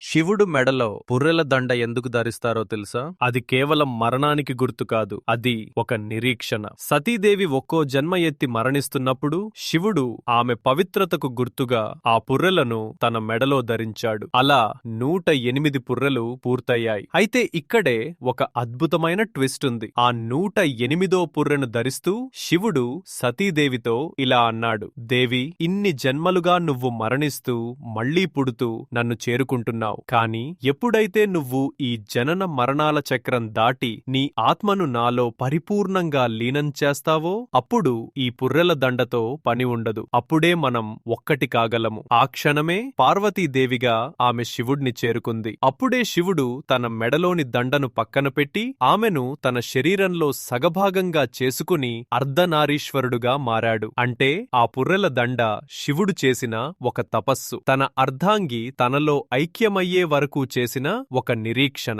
శివుడు మెడలో పుర్రెల దండ ఎందుకు ధరిస్తారో తెలుసా? అది కేవలం మరణానికి గుర్తు కాదు, అది ఒక నిరీక్షణ. సతీదేవి ఒక్కో జన్మ ఎత్తి మరణిస్తున్నప్పుడు శివుడు ఆమె పవిత్రతకు గుర్తుగా ఆ పుర్రెలను తన మెడలో ధరించాడు. అలా 108 పుర్రెలు పూర్తయ్యాయి. అయితే ఇక్కడే ఒక అద్భుతమైన ట్విస్ట్ ఉంది. ఆ 108వ పుర్రెను ధరిస్తూ శివుడు సతీదేవితో ఇలా అన్నాడు: దేవి, ఇన్ని జన్మలుగా నువ్వు మరణిస్తూ మళ్లీ పుడుతూ నన్ను చేరుకుంటున్నావు. కాని ఎప్పుడైతే నువ్వు ఈ జనన మరణాల చక్రం దాటి నీ ఆత్మను నాలో పరిపూర్ణంగా లీనం చేస్తావో అప్పుడు ఈ పుర్రెల దండతో పని ఉండదు. అప్పుడే మనం ఒక్కటి కాగలము. ఆ క్షణమే పార్వతీదేవిగా ఆమె శివుడిని చేరుకుంది. అప్పుడే శివుడు తన మెడలోని దండను పక్కన పెట్టి ఆమెను తన శరీరంలో సగభాగంగా చేసుకుని అర్ధనారీశ్వరుడుగా మారాడు. అంటే ఆ పుర్రెల దండ శివుడు చేసిన ఒక తపస్సు, తన అర్ధాంగి తనలో ఐక్యమయ్యే వరకు చేసిన ఒక నిరీక్షణ.